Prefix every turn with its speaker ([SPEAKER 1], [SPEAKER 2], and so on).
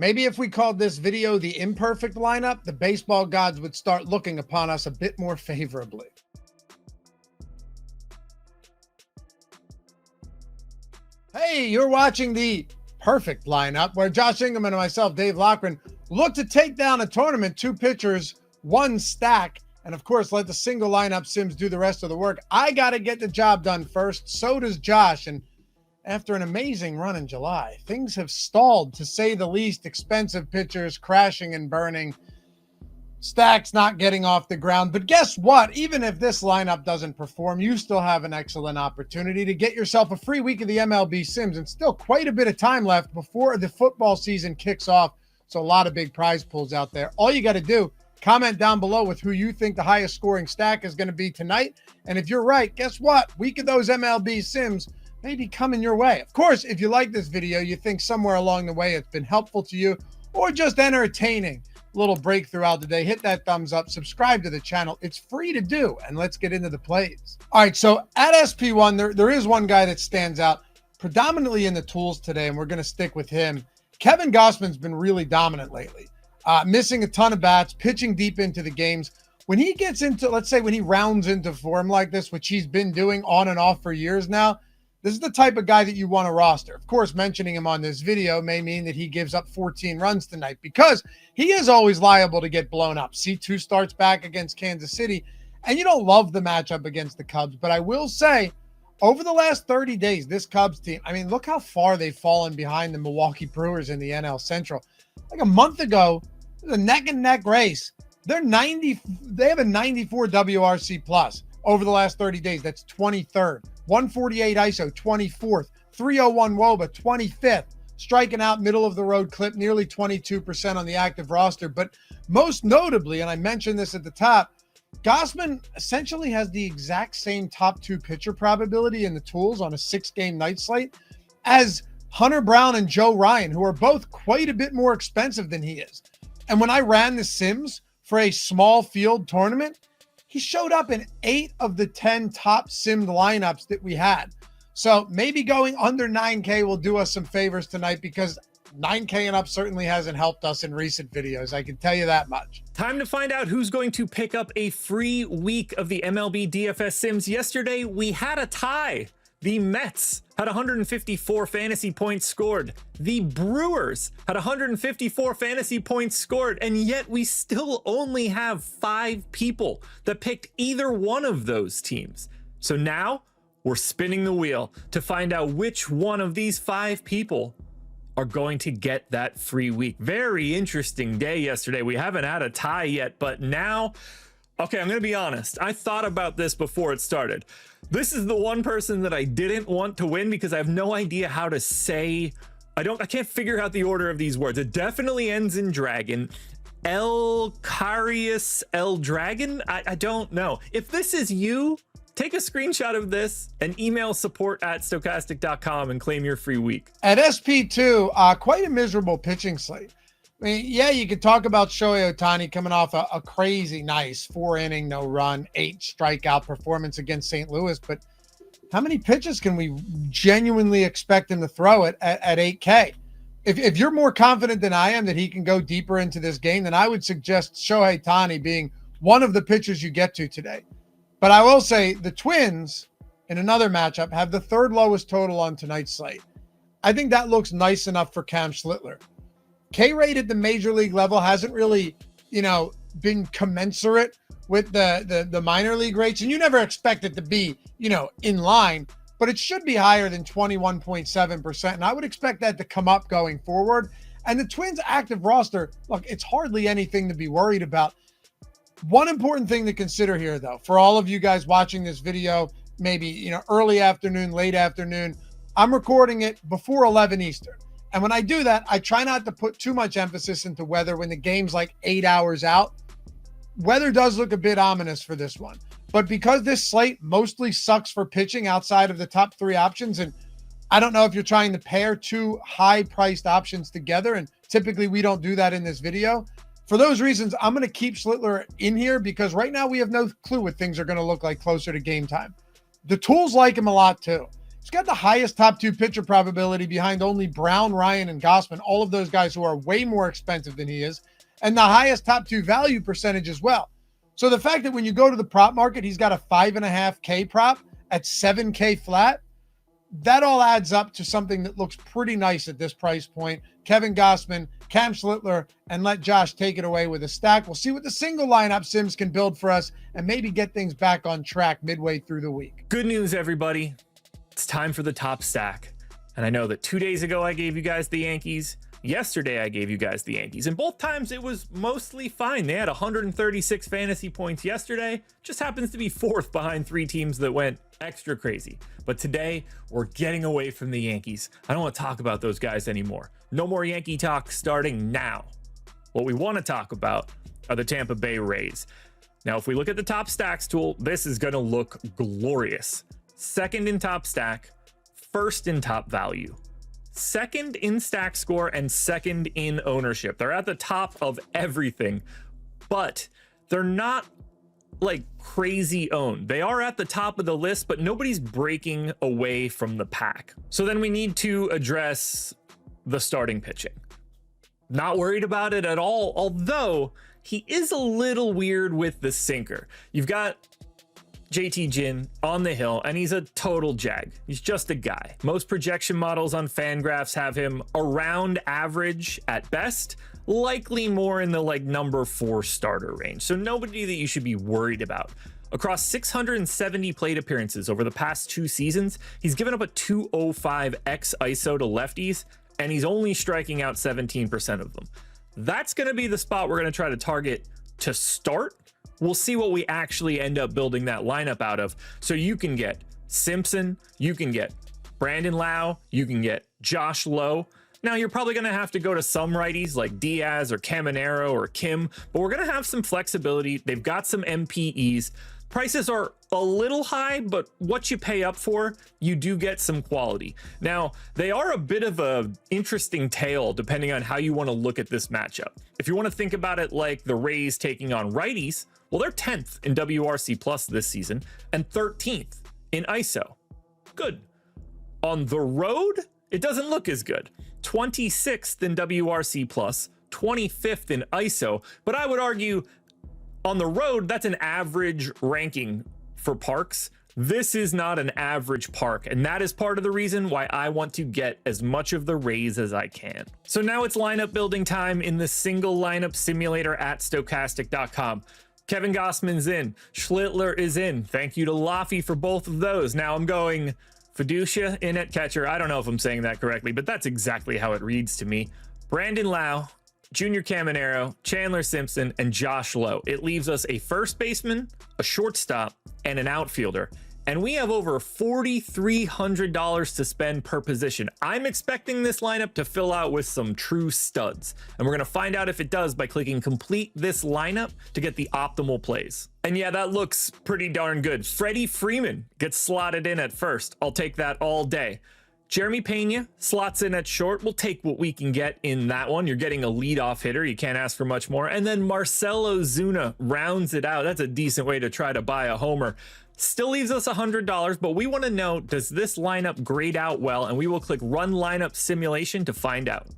[SPEAKER 1] Maybe if we called this video the imperfect lineup, the baseball gods would start looking upon us a bit more favorably. Hey, you're watching the perfect lineup where Josh Engleman and myself, Dave Loughran, look to take down a tournament, 2 pitchers, 1 stack, and of course, let the single lineup sims do the rest of the work. I got to get the job done first. So does Josh. And after an amazing run in July, things have stalled, to say the least. Expensive pitchers crashing and burning, stacks not getting off the ground. But guess what? Even if this lineup doesn't perform, you still have an excellent opportunity to get yourself a free week of the MLB Sims, and still quite a bit of time left before the football season kicks off. So a lot of big prize pools out there. All you got to do, comment down below with who you think the highest scoring stack is going to be tonight. And if you're right, guess what? Week of those MLB Sims may be coming your way. Of course, if you like this video, you think somewhere along the way it's been helpful to you or just entertaining, little break throughout the day, hit that thumbs up, subscribe to the channel. It's free to do, and let's get into the plays. All right, so at SP1, there is one guy that stands out predominantly in the tools today, and we're going to stick with him. Kevin Gausman's been really dominant lately, missing a ton of bats, pitching deep into the games. When he gets into, let's say when he rounds into form like this, which he's been doing on and off for years now, this is the type of guy that you want to roster. Of course, mentioning him on this video may mean that he gives up 14 runs tonight, because he is always liable to get blown up. C2 starts back against Kansas City, and you don't love the matchup against the Cubs. But I will say, over the last 30 days, this Cubs team, I mean, look how far they've fallen behind the Milwaukee Brewers in the NL Central. Like a month ago, it was a neck-and-neck race. They have a 94 WRC plus over the last 30 days. That's 23rd. 148 ISO, 24th. 301 WOBA, 25th. Striking out, middle of the road clip, nearly 22% on the active roster. But most notably, and I mentioned this at the top, Gausman essentially has the exact same top 2 pitcher probability in the tools on a 6-game night slate as Hunter Brown and Joe Ryan, who are both quite a bit more expensive than he is. And when I ran the Sims for a small field tournament, he showed up in 8 of the 10 top simmed lineups that we had. So maybe going under 9K will do us some favors tonight, because 9K and up certainly hasn't helped us in recent videos. I can tell you that much.
[SPEAKER 2] Time to find out who's going to pick up a free week of the MLB DFS Sims. Yesterday, we had a tie. The Mets had 154 fantasy points scored. The Brewers had 154 fantasy points scored, and yet we still only have 5 people that picked either one of those teams. So now we're spinning the wheel to find out which one of these 5 people are going to get that free week. Very interesting day yesterday. We haven't had a tie yet, but now, okay, I'm going to be honest. I thought about this before it started. This is the one person that I didn't want to win, because I have no idea how to say, I can't figure out the order of these words. It definitely ends in dragon. Elcarius El Dragon? I don't know. If this is you, take a screenshot of this and email support@stokastic.com and claim your free week.
[SPEAKER 1] At SP2, quite a miserable pitching slate. I mean, yeah, you could talk about Shohei Ohtani coming off a crazy nice 4-inning, no run, 8 strikeout performance against St. Louis. But how many pitches can we genuinely expect him to throw at 8K? If you're more confident than I am that he can go deeper into this game, then I would suggest Shohei Ohtani being one of the pitchers you get to today. But I will say the Twins, in another matchup, have the 3rd lowest total on tonight's slate. I think that looks nice enough for Cam Schlittler. K-rate at the major league level hasn't really, been commensurate with the minor league rates. And you never expect it to be, in line, but it should be higher than 21.7%. And I would expect that to come up going forward. And the Twins' active roster, look, it's hardly anything to be worried about. One important thing to consider here, though, for all of you guys watching this video, maybe, early afternoon, late afternoon, I'm recording it before 11 Eastern. And when I do that, I try not to put too much emphasis into weather when the game's like 8 hours out. Weather does look a bit ominous for this one. But because this slate mostly sucks for pitching outside of the top 3 options, and I don't know if you're trying to pair 2 high-priced options together, and typically we don't do that in this video. For those reasons, I'm going to keep Schlittler in here, because right now we have no clue what things are going to look like closer to game time. The tools like him a lot too. He's got the highest top 2 pitcher probability behind only Brown, Ryan, and Gossman, all of those guys who are way more expensive than he is, and the highest top 2 value percentage as well. So the fact that when you go to the prop market, he's got a 5.5K prop at 7K flat, that all adds up to something that looks pretty nice at this price point. Kevin Gossman, Cam Schlittler, and let Josh take it away with a stack. We'll see what the single lineup Sims can build for us and maybe get things back on track midway through the week.
[SPEAKER 2] Good news, everybody. It's time for the top stack. And I know that 2 days ago I gave you guys the Yankees. Yesterday I gave you guys the Yankees, and both times it was mostly fine. They had 136 fantasy points yesterday. Just happens to be 4th behind 3 teams that went extra crazy. But today we're getting away from the Yankees. I don't want to talk about those guys anymore. No more Yankee talk starting now. What we want to talk about are the Tampa Bay Rays. Now, if we look at the top stacks tool, this is going to look glorious. 2nd in top stack, 1st in top value, 2nd in stack score, and 2nd in ownership. They're at the top of everything, but they're not like crazy owned. They are at the top of the list, but nobody's breaking away from the pack. So then we need to address the starting pitching. Not worried about it at all, although he is a little weird with the sinker. You've got JT Ginn on the hill, and he's a total jag. He's just a guy. Most projection models on Fangraphs have him around average at best, likely more in the like number 4 starter range. So nobody that you should be worried about. Across 670 plate appearances over the past 2 seasons, he's given up a 205 X ISO to lefties, and he's only striking out 17% of them. That's going to be the spot we're going to try to target to start. We'll see what we actually end up building that lineup out of. So you can get Simpson, you can get Brandon Lau, you can get Josh Lowe. Now you're probably going to have to go to some righties like Diaz or Caminero or Kim, but we're going to have some flexibility. They've got some MPEs. Prices are a little high, but what you pay up for, you do get some quality. Now, they are a bit of a interesting tale depending on how you want to look at this matchup. If you want to think about it like the Rays taking on righties, well, they're 10th in WRC plus this season and 13th in ISO. Good. On the road, it doesn't look as good. 26th in WRC plus, 25th in ISO, but I would argue on the road, that's an average ranking for parks. This is not an average park, and that is part of the reason why I want to get as much of the Rays as I can. So now it's lineup building time in the single lineup simulator at Stokastic.com. Kevin Gossman's in, Schlittler is in. Thank you to Laffy for both of those. Now I'm going Fiducia in at catcher. I don't know if I'm saying that correctly, but that's exactly how it reads to me. Brandon Lau, Junior Caminero, Chandler Simpson, and Josh Lowe. It leaves us a first baseman, a shortstop, and an outfielder. And we have over $4,300 to spend per position. I'm expecting this lineup to fill out with some true studs. And we're going to find out if it does by clicking complete this lineup to get the optimal plays. And yeah, that looks pretty darn good. Freddie Freeman gets slotted in at first. I'll take that all day. Jeremy Pena slots in at short. We'll take what we can get in that one. You're getting a leadoff hitter. You can't ask for much more. And then Marcelo Zuna rounds it out. That's a decent way to try to buy a homer. Still leaves us $100, but we want to know, does this lineup grade out well? And we will click Run Lineup Simulation to find out.